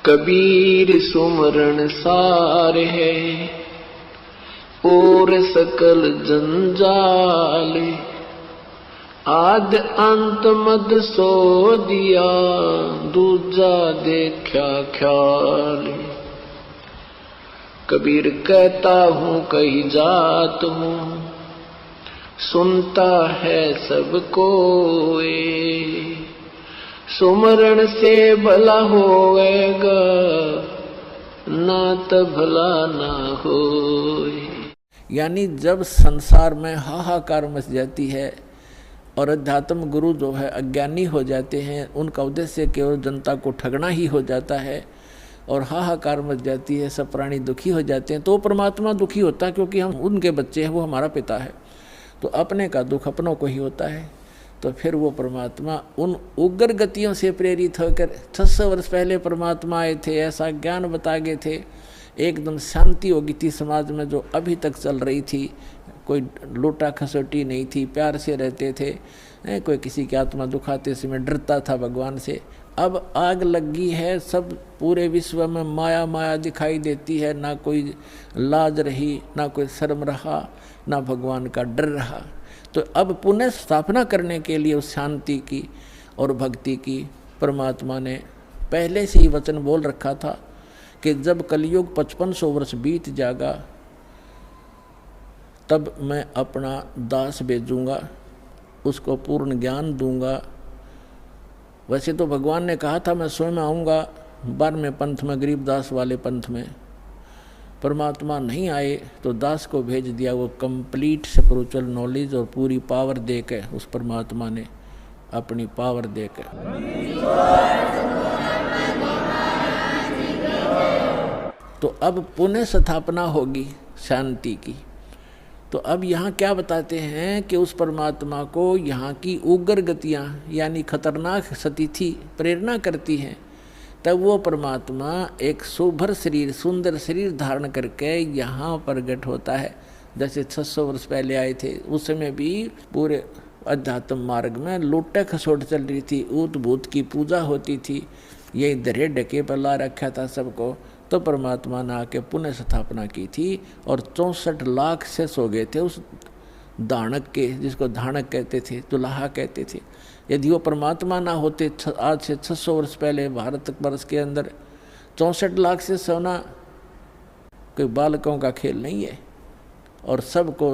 कबीर सुमरण सार है और सकल जंजाल, आद अंत मद सो दिया दूजा देखा ख्याल। कबीर कहता हूँ कही जात हूँ, सुनता है सब कोई, सुमरण से भला होएगा ना तो भला ना होए। यानी जब संसार में हाहाकार मच जाती है और अध्यात्म गुरु जो है अज्ञानी हो जाते हैं, उनका उद्देश्य केवल जनता को ठगना ही हो जाता है और हाहाकार मच जाती है, सब प्राणी दुखी हो जाते हैं, तो परमात्मा दुखी होता है क्योंकि हम उनके बच्चे हैं, वो हमारा पिता है, तो अपने का दुख अपनों को ही होता है। तो फिर वो परमात्मा उन उग्र गतियों से प्रेरित होकर 600 वर्ष पहले परमात्मा आए थे, ऐसा ज्ञान बता गए थे, एकदम शांति हो गई थी समाज में जो अभी तक चल रही थी, कोई लूटा खसोटी नहीं थी, प्यार से रहते थे, कोई किसी की आत्मा दुखाते समय डरता था भगवान से। अब आग लगी है, सब पूरे विश्व में माया माया दिखाई देती है, ना कोई लाज रही, ना कोई शर्म रहा, ना भगवान का डर रहा। तो अब पुनः स्थापना करने के लिए उस शांति की और भक्ति की परमात्मा ने पहले से ही वचन बोल रखा था कि जब कलयुग 5500 वर्ष बीत जाएगा तब मैं अपना दास भेजूंगा, उसको पूर्ण ज्ञान दूंगा। वैसे तो भगवान ने कहा था मैं स्वयं आऊँगा 12वें पंथ में, गरीबदास वाले पंथ में। परमात्मा नहीं आए तो दास को भेज दिया, वो कंप्लीट स्पिरिचुअल नॉलेज और पूरी पावर दे के, उस परमात्मा ने अपनी पावर दे के। तो अब पुनः स्थापना होगी शांति की। तो अब यहाँ क्या बताते हैं कि उस परमात्मा को यहाँ की उग्र गतियाँ यानी खतरनाक स्थिति प्रेरणा करती हैं, तब वो परमात्मा एक सुभर शरीर, सुंदर शरीर धारण करके यहाँ प्रकट होता है। जैसे 600 वर्ष पहले आए थे, उस समय भी पूरे अध्यात्म मार्ग में लूट खसोट चल रही थी, ऊत भूत की पूजा होती थी, ये धरे ढके पर ला रखा था सबको। तो परमात्मा ने आके पुनः स्थापना की थी और 64 लाख शेष हो गए थे उस दानक के, जिसको धानक कहते थे, दुल्हा कहते थे। यदि वो परमात्मा ना होते आज से 600 वर्ष पहले भारत वर्ष के अंदर 64 लाख से सोना कोई बालकों का खेल नहीं है। और सबको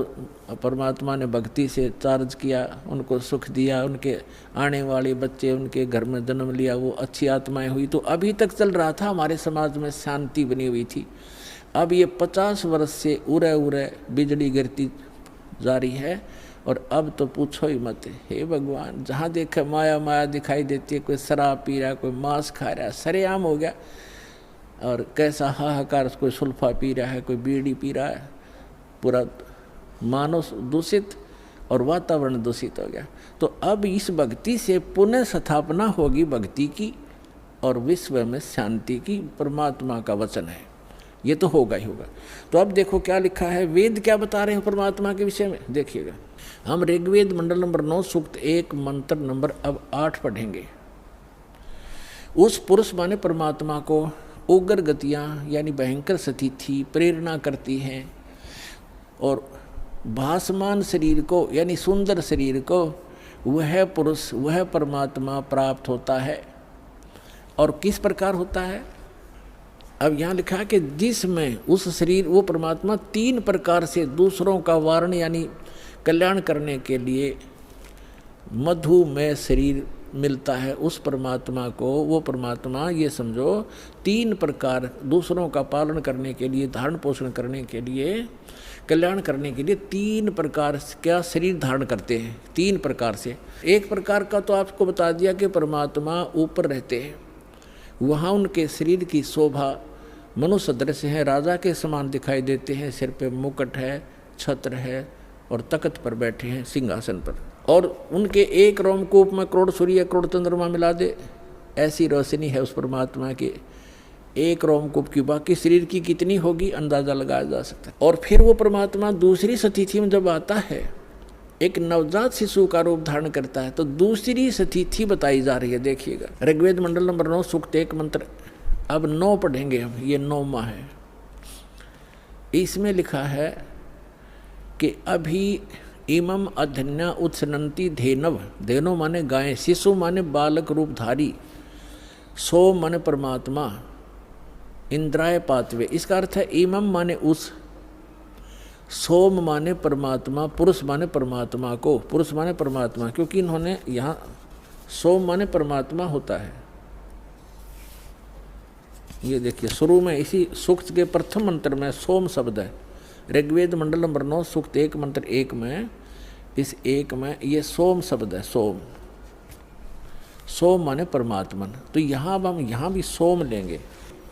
परमात्मा ने भक्ति से चार्ज किया, उनको सुख दिया, उनके आने वाले बच्चे उनके घर में जन्म लिया, वो अच्छी आत्माएं हुई। तो अभी तक चल रहा था, हमारे समाज में शांति बनी हुई थी। अब ये 50 वर्ष से उरे उरे बिजली गिरती जा रही है और अब तो पूछो ही मत। हे भगवान, जहाँ देखे माया माया दिखाई देती है, कोई शराब पी रहा है, कोई मांस खा रहा है, सरेआम हो गया। और कैसा हाहाकार, कोई सुल्फा पी रहा है, कोई बीड़ी पी रहा है, पूरा मानव दूषित और वातावरण दूषित हो गया। तो अब इस भक्ति से पुनः स्थापना होगी भक्ति की और विश्व में शांति की, परमात्मा का वचन है, ये तो होगा ही होगा। तो अब देखो क्या लिखा है, वेद क्या बता रहे हैं परमात्मा के विषय में, देखिएगा। हम ऋग्वेद मंडल नंबर 9 सूक्त 1 मंत्र नंबर अब 8 पढ़ेंगे। उस पुरुष माने परमात्मा को उग्र गतियाँ यानी भयंकर स्थिति प्रेरणा करती हैं और भासमान शरीर को यानी सुंदर शरीर को वह पुरुष, वह परमात्मा प्राप्त होता है। और किस प्रकार होता है, अब यहाँ लिखा है कि जिसमें उस शरीर, वो परमात्मा 3 प्रकार से दूसरों का वारण यानी कल्याण करने के लिए मधुमेह शरीर मिलता है उस परमात्मा को। वो परमात्मा ये समझो 3 प्रकार दूसरों का पालन करने के लिए, धारण पोषण करने के लिए, कल्याण करने के लिए 3 प्रकार क्या शरीर धारण करते हैं, 3 प्रकार से। एक प्रकार का तो आपको बता दिया कि परमात्मा ऊपर रहते हैं, वहाँ उनके शरीर की शोभा मनुष्य सदृश है, राजा के समान दिखाई देते हैं, सिर पे मुकुट है, छत्र है और तख्त पर बैठे हैं सिंहासन पर। और उनके एक रोमकूप में करोड़ सूर्य करोड़ चंद्रमा मिला दे ऐसी रोशनी है उस परमात्मा की एक रोमकूप की। बाकी शरीर की कितनी होगी अंदाजा लगाया जा सकता है। और फिर वो परमात्मा दूसरी स्थिति में जब आता है, एक नवजात शिशु का रूप धारण करता है, तो दूसरी स्थिति बताई जा रही है। देखिएगा ऋग्वेद मंडल नंबर 9 सूक्त 1 मंत्र अब 9 पढ़ेंगे हम, ये 9वां है। इसमें लिखा है कि अभी इमम अधन्या उत्सनंती धेनव, धेनो माने गाय, शिशु माने बालक रूपधारी, सोम माने परमात्मा, इंद्राय पातवे। इसका अर्थ है इमम माने उस, सोम माने परमात्मा, पुरुष माने परमात्मा को, पुरुष माने परमात्मा, क्योंकि इन्होंने यहाँ सोम माने परमात्मा होता है। ये देखिए शुरू में इसी सूक्त के प्रथम मंत्र में सोम शब्द है। ऋग्वेद मंडल नंबर 9 सूक्त 1 मंत्र 1 में, इस 1 में ये सोम शब्द है। सोम, सोम माने परमात्मन। तो यहाँ अब हम यहाँ भी सोम लेंगे।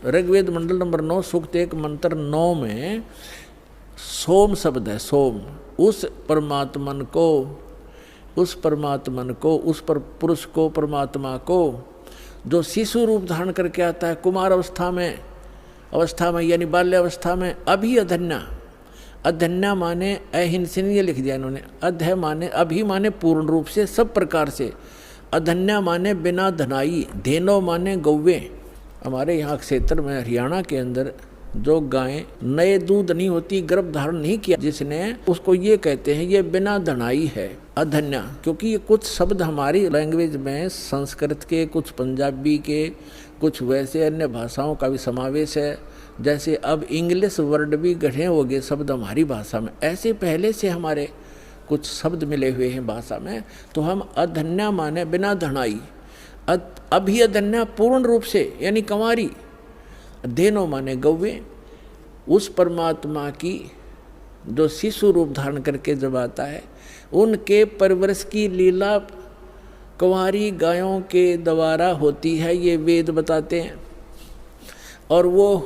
ऋग्वेद मंडल नंबर 9 सूक्त 1 मंत्र 9 में सोम शब्द है। सोम, उस परमात्मन को, उस परमात्मन को, उस पर पुरुष को, परमात्मा को, जो शिशु रूप धारण करके आता है कुमार अवस्था में यानी बाल्य अवस्था में। अभी अधन्या, अधन्या माने अहिंसन, ये लिख दिया इन्होंने। अध्य माने अभी माने पूर्ण रूप से, सब प्रकार से। अधन्या माने बिना धनाई, धेनो माने गौवे। हमारे यहाँ क्षेत्र में हरियाणा के अंदर जो गायें नए दूध नहीं होती, गर्भ धारण नहीं किया जिसने, उसको ये कहते हैं ये बिना धनाई है, अधन्या। क्योंकि ये कुछ शब्द हमारी लैंग्वेज में संस्कृत के, कुछ पंजाबी के, कुछ वैसे अन्य भाषाओं का भी समावेश है। जैसे अब इंग्लिश वर्ड भी गढ़े हो गए शब्द हमारी भाषा में, ऐसे पहले से हमारे कुछ शब्द मिले हुए हैं भाषा में। तो हम अधन्या माने बिना धनाई, अभी अधन्या पूर्ण रूप से यानी कंवारी, धेनो माने गौवे, उस परमात्मा की जो शिशु रूप धारण करके जब आता है, उनके परवरिश की लीला कंवारी गायों के द्वारा होती है, ये वेद बताते हैं। और वो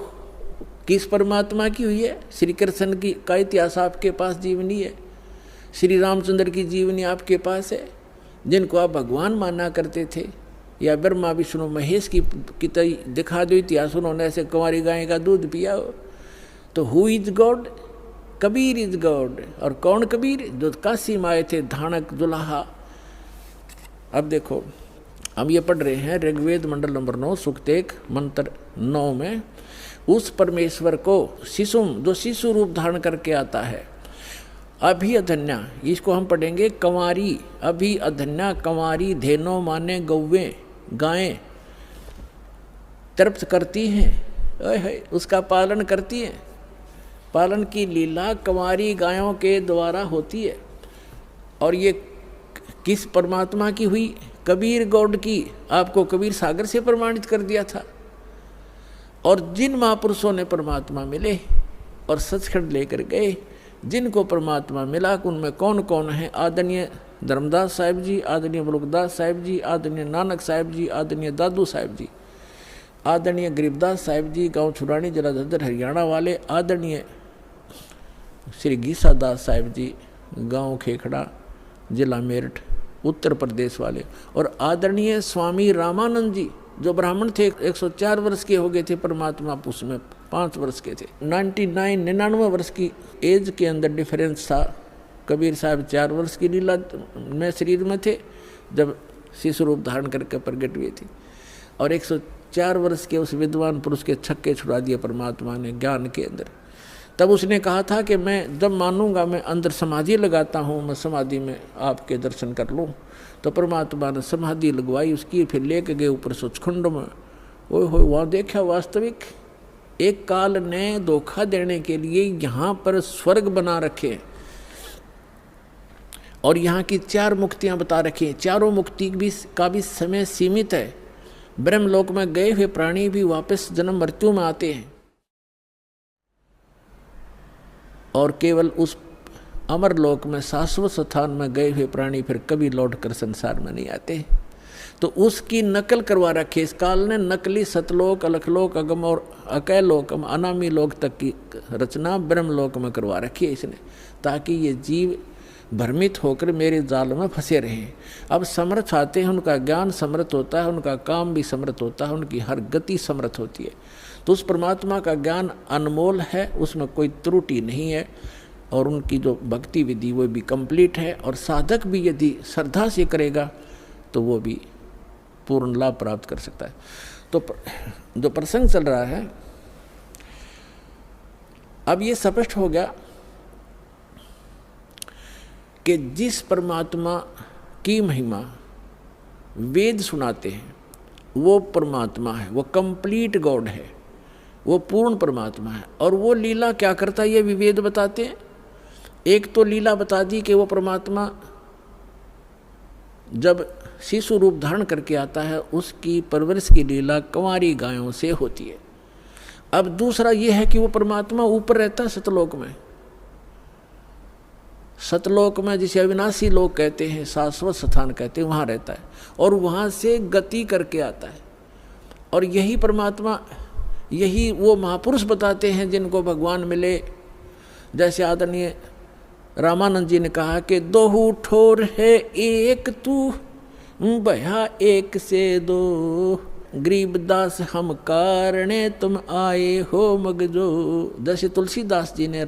किस परमात्मा की हुई है? श्री कृष्ण की का इतिहास आपके पास जीवनी है, श्री रामचंद्र की जीवनी आपके पास है, जिनको आप भगवान माना करते थे। या ब्रह्मा विष्णु महेश की दिखा दो इतिहास, उन्होंने ऐसे कुंवारी गाय का दूध पिया हो। तो who is God? Kabir is God. और कौन कबीर? जो काशी में आए थे, धानक दुल्हा। अब देखो हम ये पढ़ रहे हैं ऋग्वेद मंडल नंबर 9 सूक्त 1 मंत्र 9 में, उस परमेश्वर को शिशुम, जो शिशु रूप धारण करके आता है, अभी अधन्या, इसको हम पढ़ेंगे कंवारी, अभी अधन्या कंवारी, धेनो माने गौवें, गायें तृप्त करती हैं, उसका पालन करती हैं। पालन की लीला कंवारी गायों के द्वारा होती है। और ये किस परमात्मा की हुई? कबीर गॉड की। आपको कबीर सागर से प्रमाणित कर दिया था। और जिन महापुरुषों ने परमात्मा मिले और सचखंड लेकर गए, जिनको परमात्मा मिला, उनमें कौन कौन है? आदरणीय धर्मदास साहिब जी, आदरणीय मुलुकदास साहिब जी, आदरणीय नानक साहिब जी, आदरणीय दादू साहिब जी, आदरणीय गरीबदास साहिब जी, गांव छुरानी जिला झज्जर हरियाणा वाले, आदरणीय श्री गीसा दास साहिब जी, गांव खेखड़ा जिला मेरठ उत्तर प्रदेश वाले, और आदरणीय स्वामी रामानंद जी जो ब्राह्मण थे, 104 वर्ष के हो गए थे परमात्मा, उसमें 5 वर्ष के थे। 99 वर्ष की एज के अंदर डिफरेंस था। कबीर साहब 4 वर्ष की लीला में शरीर में थे जब शिशु रूप धारण करके प्रकट हुए थे, और 104 वर्ष के उस विद्वान पुरुष के छक्के छुड़ा दिए परमात्मा ने ज्ञान के अंदर। तब उसने कहा था कि मैं जब मानूंगा, मैं अंदर समाधि लगाता हूँ, मैं समाधि में आपके दर्शन कर लूँ। तो परमात्मा ने समाधि लगवाई उसकी, फिर लेके गए ऊपर सचखंड में। ओए हो, वहाँ देखा वास्तविक एक काल ने धोखा देने के लिए यहाँ पर स्वर्ग बना रखे और यहाँ की 4 मुक्तियाँ बता रखी। चारों मुक्ति का भी समय सीमित है। ब्रह्मलोक में गए हुए प्राणी भी वापस जन्म मृत्यु में आते हैं, और केवल उस अमरलोक में शाश्वत स्थान में गए हुए प्राणी फिर कभी लौटकर संसार में नहीं आते। तो उसकी नकल करवा रखी इस काल ने। नकली सतलोक, अलखलोक, अगम और अकैलोक, अनामी लोक तक की रचना ब्रह्मलोक में करवा रखी है इसने, ताकि ये जीव भ्रमित होकर मेरे जाल में फंसे रहें। अब समर्थ आते हैं, उनका ज्ञान समर्थ होता है, उनका काम भी समर्थ होता है, उनकी हर गति समर्थ होती है। तो उस परमात्मा का ज्ञान अनमोल है, उसमें कोई त्रुटि नहीं है, और उनकी जो भक्ति विधि वो भी कंप्लीट है। और साधक भी यदि श्रद्धा से करेगा तो वो भी पूर्ण लाभ प्राप्त कर सकता है। तो जो प्रसंग चल रहा है, अब ये स्पष्ट हो गया कि जिस परमात्मा की महिमा वेद सुनाते हैं वो परमात्मा है, वो कंप्लीट गॉड है, वो पूर्ण परमात्मा है। और वो लीला क्या करता है ये भी वेद बताते हैं। एक तो लीला बता दी कि वो परमात्मा जब शिशु रूप धारण करके आता है उसकी परवरिश की लीला कंवारी गायों से होती है। अब दूसरा ये है कि वो परमात्मा ऊपर रहता है सतलोक में, सतलोक में जिसे अविनाशी लोक कहते हैं, शाश्वत स्थान कहते हैं, वहाँ रहता है और वहाँ से गति करके आता है। और यही परमात्मा, यही वो महापुरुष बताते हैं जिनको भगवान मिले। जैसे आदरणीय रामानंद जी ने कहा कि दोहू ठोर है एक तू भया एक से दो, गरीबदास हम कारणे तुम आए हो मगजो। जैसे तुलसीदास जी ने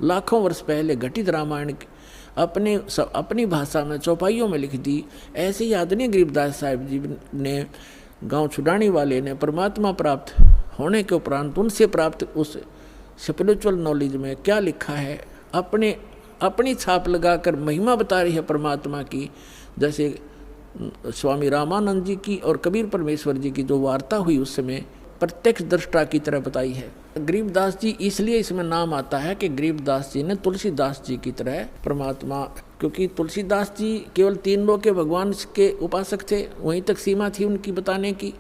लाखों वर्ष पहले घटित रामायण अपनी भाषा में चौपाइयों में लिख दी, ऐसे ही आदरणीय गरीबदास साहिब जी ने, गांव छुड़ाने वाले ने परमात्मा प्राप्त होने के उपरांत उनसे प्राप्त उस स्पिरिचुअल नॉलेज में क्या लिखा है, अपनी छाप लगाकर महिमा बता रही है परमात्मा की। जैसे स्वामी रामानंद जी की और कबीर परमेश्वर जी की जो वार्ता हुई उस समय प्रत्यक्ष दृष्टा की तरह बताई है। गरीबदास जी इसलिए इसमें नाम आता है कि गरीबदास जी ने तुलसीदास जी की तरह परमात्मा, क्योंकि तुलसीदास जी केवल 3 लोक के भगवान के उपासक थे, वहीं तक सीमा थी उनकी बताने की।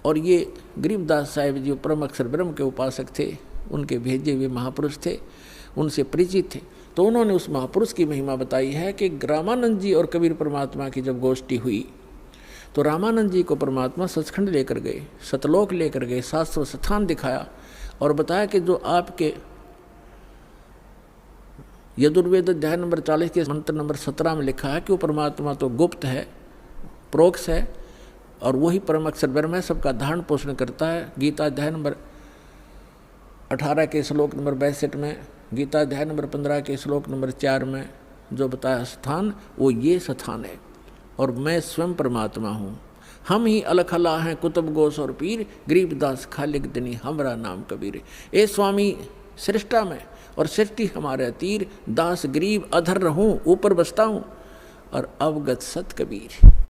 और ये गरीबदास साहिब जी परम अक्षर ब्रह्म के उपासक थे, उनके भेजे हुए महापुरुष थे, उनसे परिचित थे। तो उन्होंने उस महापुरुष की महिमा बताई है कि रामानंद जी और कबीर परमात्मा की जब गोष्ठी हुई तो रामानंद जी को परमात्मा सचखंड लेकर गए, सतलोक लेकर गए, शाश्वत स्थान दिखाया और बताया कि जो आपके यजुर्वेद अध्याय नंबर 40 के मंत्र नंबर 17 में लिखा है कि वो परमात्मा तो गुप्त है, प्रोक्ष है और वही परम अक्षर ब्रह्म है, सबका धारण पोषण करता है। गीता अध्याय नंबर 18 के श्लोक नंबर 62 में, गीता अध्याय नंबर 15 के श्लोक नंबर 4 में जो बताया स्थान, वो ये स्थान है और मैं स्वयं परमात्मा हूँ। हम ही अलख अला हैं कुतुब गोस और पीर, गरीबदास खालिक दनी हमरा नाम कबीर। ए स्वामी सृष्टा में और सृष्टि हमारे तीर, दास गरीब अधर रहूँ ऊपर बसता हूँ और अवगत सत कबीर।